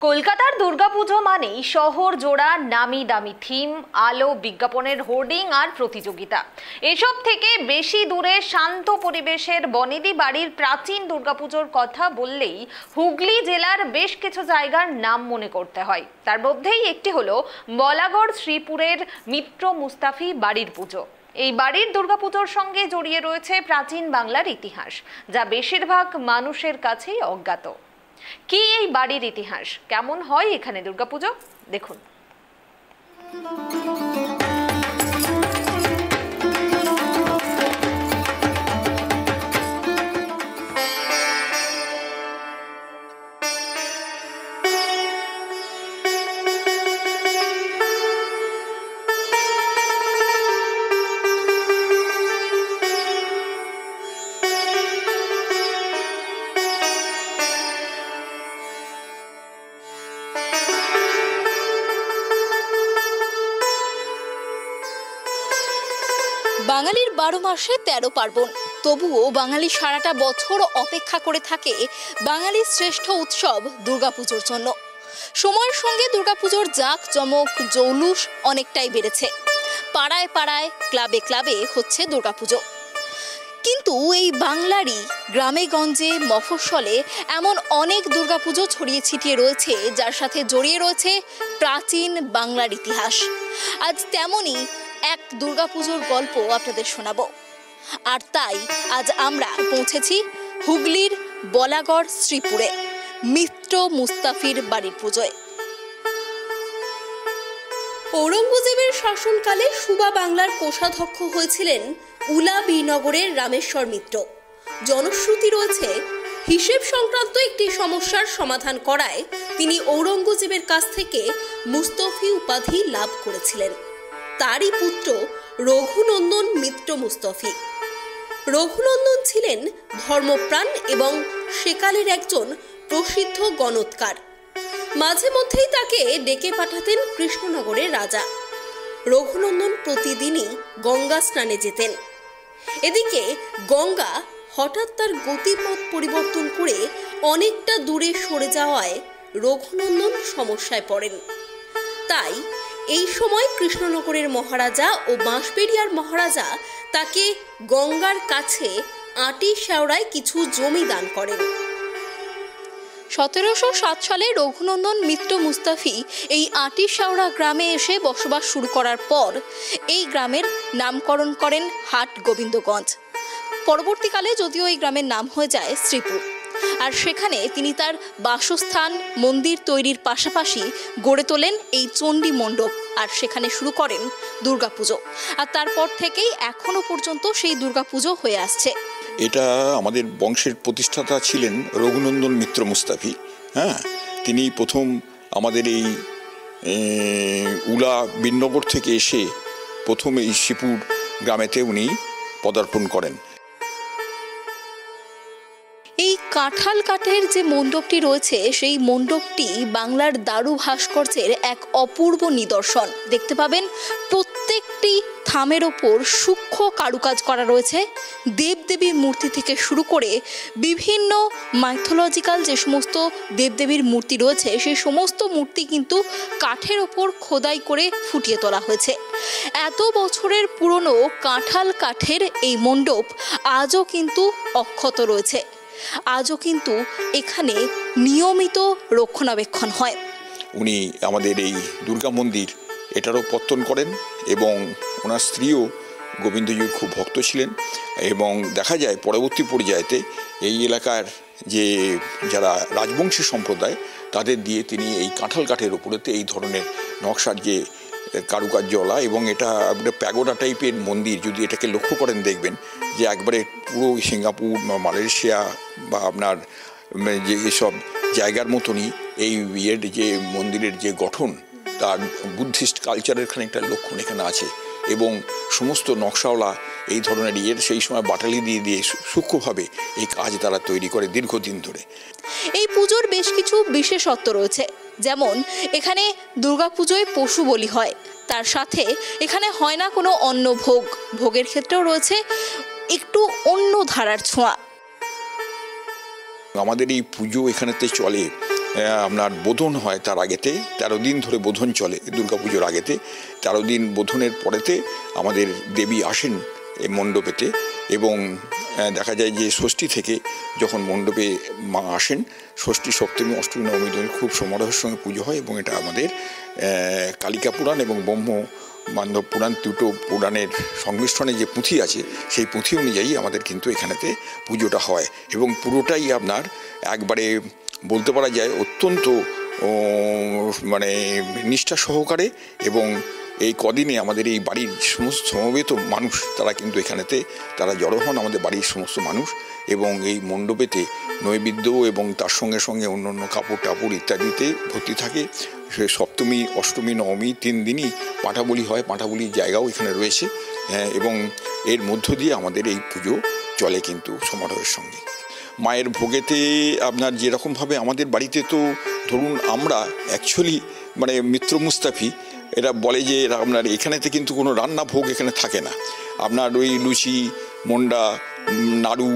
কলকাতার দুর্গাপুজো মানেই শহর জোড়া নামি দামি থিম, আলো, বিজ্ঞাপনের হোর্ডিং আর প্রতিযোগিতা। এসব থেকে বেশি দূরে শান্ত পরিবেশের বনেদি বাড়ির প্রাচীন দুর্গাপুজোর কথা বললেই হুগলি জেলার বেশ কিছু জায়গার নাম মনে করতে হয়। তার মধ্যেই একটি হলো বলাগড় শ্রীপুরের মিত্র মুস্তাফি বাড়ির পুজো। এই বাড়ির দুর্গাপুজোর সঙ্গে জড়িয়ে রয়েছে প্রাচীন বাংলার ইতিহাস, যা বেশিরভাগ মানুষের কাছেই অজ্ঞাত। কি এই বাড়ির ইতিহাস, কেমন হয় এখানে দুর্গাপুজো, দেখুন। বাঙালির 12 মাসে 13 পার্বণ, তবুও বাঙালি সারাটা বছর অপেক্ষা করে থাকে বাঙালির শ্রেষ্ঠ উৎসব দুর্গাপুজোর জন্য। সময়ের সঙ্গে দুর্গাপুজোর জাঁকজমক জৌলুস অনেকটাই বেড়েছে। পাড়ায় পাড়ায়, ক্লাবে ক্লাবে হচ্ছে দুর্গাপুজো। কিন্তু এই বাংলারই গ্রামে গঞ্জে মফস্বলে এমন অনেক দুর্গাপুজো ছড়িয়ে ছিটিয়ে রয়েছে, যার সাথে জড়িয়ে রয়েছে প্রাচীন বাংলার ইতিহাস। আজ তেমনই এক দুর্গাপুজোর গল্প আপনাদের শোনাবো। আর তাই আজ আমরা পৌঁছেছি হুগলির বলাগড় শ্রীপুরে মিত্র মুস্তাফির বাড়ির পুজোয়। ঔরঙ্গজেবের শাসনকালে সুবা বাংলার কোষাধ্যক্ষ হয়েছিলেন উলা বীরনগরের রামেশ্বর মিত্র। জনশ্রুতি রয়েছে হিসেব সংক্রান্ত একটি সমস্যার সমাধান করায় তিনি ঔরঙ্গজেবের কাছ থেকে মুস্তফি উপাধি লাভ করেছিলেন। তারই পুত্র রঘুনন্দন মিত্র মুস্তফি। রঘুনন্দন ছিলেন ধর্মপ্রাণ এবং সেকালের একজন প্রসিদ্ধ গণৎকার। মাঝে মধ্যেই তাকে ডেকে পাঠাতেন কৃষ্ণনগরের রাজা। রঘুনন্দন প্রতিদিনই গঙ্গা স্নানে যেতেন। এদিকে গঙ্গা হঠাৎ তার গতিপথ পরিবর্তন করে অনেকটা দূরে সরে যাওয়ায় রঘুনন্দন সমস্যায় পড়েন। তাই এই সময় কৃষ্ণনগরের মহারাজা ও বাঁশবেড়িয়ার মহারাজা তাকে গঙ্গার কাছে আটি শেওড়ায় কিছু জমি দান করেন। 1707 সালে রঘুনন্দন মিত্র মুস্তাফি এই আটি শেওড়া গ্রামে এসে বসবাস শুরু করার পর এই গ্রামের নামকরণ করেন হাট গোবিন্দগঞ্জ। পরবর্তীকালে যদিও এই গ্রামের নাম হয়ে যায় শ্রীপুর। আর সেখানে তিনি তার বাসস্থান মন্দির তৈরির পাশাপাশি গড়ে তোলেন এই চণ্ডী মণ্ডপ, আর সেখানে শুরু করেন দুর্গাপুজো। আর তারপর থেকেই এখনো পর্যন্ত সেই দুর্গাপুজো হয়ে আসছে। এটা আমাদের বংশের প্রতিষ্ঠাতা ছিলেন রঘুনন্দন মিত্র মুস্তাফি। তিনি প্রথম আমাদের এই উলা বীরনগর থেকে এসে প্রথম এই শ্রীপুর গ্রামেতে উনি পদার্পণ করেন। এই কাঁঠাল কাঠের যে মণ্ডপটি রয়েছে, সেই মণ্ডপটি বাংলার দারু ভাস্কর্যের এক অপূর্ব নিদর্শন। দেখতে পাবেন প্রত্যেকটি থামের ওপর সূক্ষ্ম কারুকাজ করা রয়েছে। দেবদেবীর মূর্তি থেকে শুরু করে বিভিন্ন মাইথোলজিক্যাল যে সমস্ত দেবদেবীর মূর্তি রয়েছে, সেই সমস্ত মূর্তি কিন্তু কাঠের ওপর খোদাই করে ফুটিয়ে তোলা হয়েছে। এত বছরের পুরনো কাঁঠাল কাঠের এই মণ্ডপ আজও কিন্তু অক্ষত রয়েছে। আজও কিন্তু এখানে নিয়মিত রক্ষণাবেক্ষণ হয়। উনি আমাদের এই দুর্গা মন্দির এটারও পত্তন করেন এবং ওনার স্ত্রীও গোবিন্দজির খুব ভক্ত ছিলেন। এবং দেখা যায় পরবর্তী পর্যায়েতে এই এলাকার যে যারা রাজবংশী সম্প্রদায়, তাদের দিয়ে তিনি এই কাঁঠাল কাঠের উপরেতে এই ধরনের নকশার যে কারুকার্যওয়ালা, এবং এটা একটা প্যাগোডা টাইপের মন্দির। যদি এটাকে লক্ষ্য করেন দেখবেন যে একবারে পুরো সিঙ্গাপুর বা মালয়েশিয়া বা আপনার যে এসব জায়গার মতনই এই ইয়ের যে মন্দিরের যে গঠন, তার বুদ্ধিস্ট কালচারের খানিকটা লক্ষণ এখানে আছে। এবং সমস্ত নকশাওয়ালা এই ধরনের ইয়ের সেই সময় বাটালি দিয়ে দিয়ে সূক্ষ্মভাবে এই কাজ তারা তৈরি করে দীর্ঘদিন ধরে। এই পুজোর বেশ কিছু বিশেষত্ব রয়েছে, যেমন এখানে দুর্গাপুজোয় পশু বলি হয়। তার সাথে এখানে হয় না কোনো অন্ন ভোগ। ভোগের ক্ষেত্রেও রয়েছে একটু অন্য ধারার ছোঁয়া। আমাদের এই পুজো এখানেতে চলে আপনার বোধন হয় তার আগেতে 13 দিন ধরে বোধন চলে দুর্গাপুজোর আগেতে। 13 দিন বোধনের পরেতে আমাদের দেবী আসেন এই মণ্ডপেতে এবং দেখা যায় যে ষষ্ঠী থেকে যখন মণ্ডপে মা আসেন, ষষ্ঠী, সপ্তমী, অষ্টমী, নবমী দিন খুব সমারোহের সঙ্গে পুজো হয় এবং এটা আমাদের কালিকা পুরাণ এবং ব্রহ্ম বান্ধব পুরাণ, দুটো পুরাণের সংমিশ্রণে যে পুঁথি আছে সেই পুঁথি অনুযায়ী আমাদের কিন্তু এখানেতে পুজোটা হয় এবং পুরোটাই আপনার একবারে বলতে পারা যায় অত্যন্ত মানে নিষ্ঠা সহকারে। এবং এই কদিনে আমাদের এই বাড়ির সমস্ত সমবেত মানুষ তারা কিন্তু এখানেতে তারা জড়ো হন, আমাদের বাড়ির সমস্ত মানুষ, এবং এই মণ্ডপেতে নৈবেদ্য এবং তার সঙ্গে সঙ্গে অন্য কাপড় টাপড় ইত্যাদিতে ভর্তি থাকে। সে সপ্তমী, অষ্টমী, নবমী 3 দিনই পাঁঠাবলি হয়, পাঁঠাবলির জায়গাও এখানে রয়েছে এবং এর মধ্য দিয়ে আমাদের এই পুজো চলে কিন্তু সমারোহের সঙ্গে। মায়ের ভোগেতে আপনার যেরকমভাবে আমাদের বাড়িতে তো ধরুন আমরা অ্যাকচুয়ালি মানে মিত্র মুস্তাফি, এরা বলে যে এরা আপনার এখানেতে কিন্তু কোনো রান্না ভোগ এখানে থাকে না। আপনার ওই লুচি, মন্ডা, নাড়ু,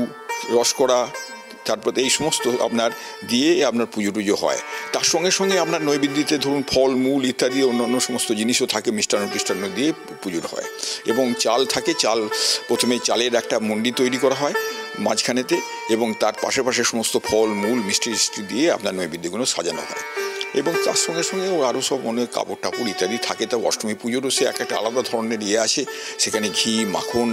রসকড়া, তারপরে এই সমস্ত আপনার দিয়ে আপনার পুজো টুজো হয়। তার সঙ্গে সঙ্গে আপনার নৈবেদ্যতে ধরুন ফল মূল ইত্যাদি অন্যান্য সমস্ত জিনিসও থাকে, মিষ্টান্ন দিয়ে পুজোর হয়। এবং চাল থাকে, চাল প্রথমে চালের একটা মন্ডি তৈরি করা হয় মাঝখানেতে এবং তার পাশে সমস্ত ফল মূল মিষ্টি দিয়ে আপনার নৈবেদ্যগুলো সাজানো হয়। এবং তার সঙ্গে সঙ্গে আরও সব অনেক কাপড় টাপড় ইত্যাদি থাকে। তা অষ্টমী পুজোরও সে একটা আলাদা ধরনের আসে, সেখানে ঘি, মাখন,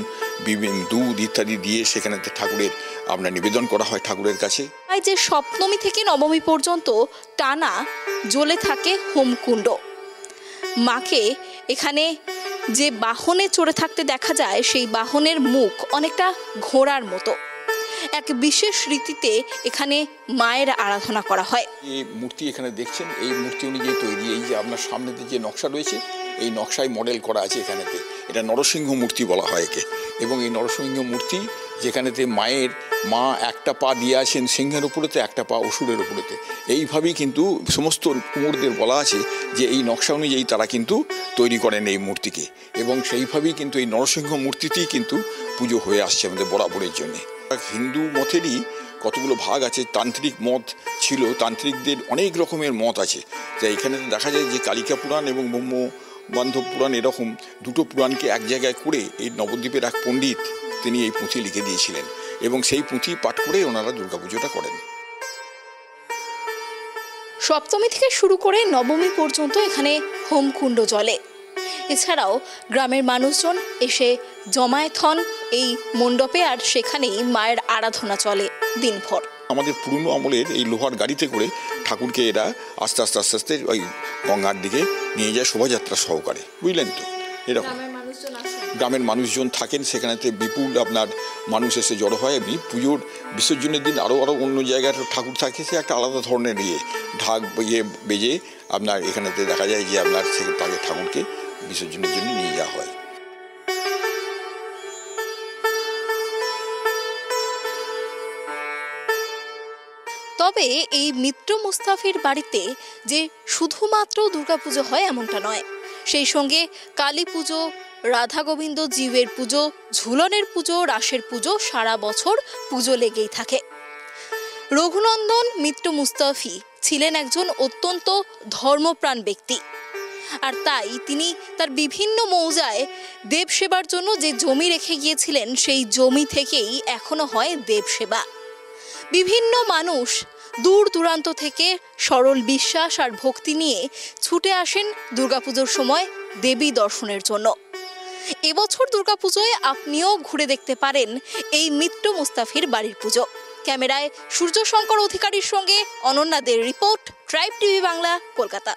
বিভিন্ন দুধ ইত্যাদি দিয়ে সেখানে ঠাকুরের আপনার নিবেদন করা হয় ঠাকুরের কাছে। যে সপ্তমী থেকে নবমী পর্যন্ত টানা জ্বলে থাকে হোমকুণ্ড। মাকে এখানে যে বাহনে চড়ে থাকতে দেখা যায় সেই বাহনের মুখ অনেকটা ঘোড়ার মতো। এক বিশেষ রীতিতে এখানে মায়ের আরাধনা করা হয়। এই মূর্তি এখানে দেখছেন, এই মূর্তি অনুযায়ী তৈরি। এই যে আপনার সামনেতে যে নকশা রয়েছে এই নকশায় মডেল করা আছে এখানেতে। এটা নরসিংহ মূর্তি বলা হয় একে। এবং এই নরসিংহ মূর্তি যেখানেতে মা একটা পা দিয়ে আছেন সিংহের উপরেতে, একটা পা অসুরের উপরেতে। এইভাবেই কিন্তু সমস্ত কুমোরদের বলা আছে যে এই নকশা অনুযায়ী তারা কিন্তু তৈরি করেন এই মূর্তিকে এবং সেইভাবেই কিন্তু এই নরসিংহ মূর্তিতেই কিন্তু পুজো হয়ে আসছে আমাদের বরাবরের জন্যে। হিন্দু মতেরই কতগুলো ভাগ আছে, তান্ত্রিক মত ছিল, তান্ত্রিকদের অনেক রকমের মত আছে। তাই এখানে দেখা যায় যে কালিকা পুরাণ এবং ব্রহ্ম বান্ধব পুরাণ এরকম দুটো পুরাণকে এক জায়গায় করে এই নবদ্বীপের এক পণ্ডিত তিনি এই পুঁথি লিখে দিয়েছিলেন এবং সেই পুঁথি পাঠ করে ওনারা দুর্গাপুজোটা করেন। সপ্তমী থেকে শুরু করে নবমী পর্যন্ত এখানে হোমকুণ্ড জ্বলে। এছাড়াও গ্রামের মানুষজন এসে জমায়েত হন এই মণ্ডপে আর সেখানেই মায়ের আরাধনা চলে দিনভর। আমাদের পুরনো আমলের এই লোহার গাড়িতে করে ঠাকুরকে এরা আস্তে আস্তে ওই গঙ্গার দিকে নিয়ে যায় শোভাযাত্রা সহকারে, বুঝলেন তো। এরকম গ্রামের মানুষজন থাকেন সেখানেতে, বিপুল আপনার মানুষ এসে জড়ো হয়। এমনি পুজোর বিসর্জনের দিন আরও অন্য জায়গার ঠাকুর থাকে, সে একটা আলাদা ধরনের ঢাক বেজে আপনার এখানেতে দেখা যায় যে আপনার তাকে ঠাকুরকে বিসর্জনের জন্য নিয়ে যাওয়া হয়। তবে এই মিত্র মুস্তাফির বাড়িতে যে শুধুমাত্র দুর্গাপুজো হয় এমনটা নয়, সেই সঙ্গে কালী পুজো, রাধা গোবিন্দ জীবের পুজো, ঝুলনের পুজো, রাসের পুজো, সারা বছর পুজো লেগেই থাকে। রঘুনন্দন মিত্র মুস্তাফি ছিলেন একজন অত্যন্ত ধর্মপ্রাণ ব্যক্তি, আর তাই তিনি তার বিভিন্ন মৌজায় দেব সেবার জন্য যে জমি রেখে গিয়েছিলেন সেই জমি থেকেই এখনো হয় দেব সেবা। বিভিন্ন মানুষ দূর দূরান্ত থেকে সরল বিশ্বাস আর ভক্তি নিয়ে ছুটে আসেন দুর্গাপুজোর সময় দেবী দর্শনের জন্য। এবছর দুর্গাপুজোয় আপনিও ঘুরে দেখতে পারেন এই মিত্র মুস্তাফির বাড়ির পুজো। ক্যামেরায় সূর্য শঙ্কর অধিকারীর সঙ্গে অনন্যা দের report, Tribe TV Bangla, Kolkata.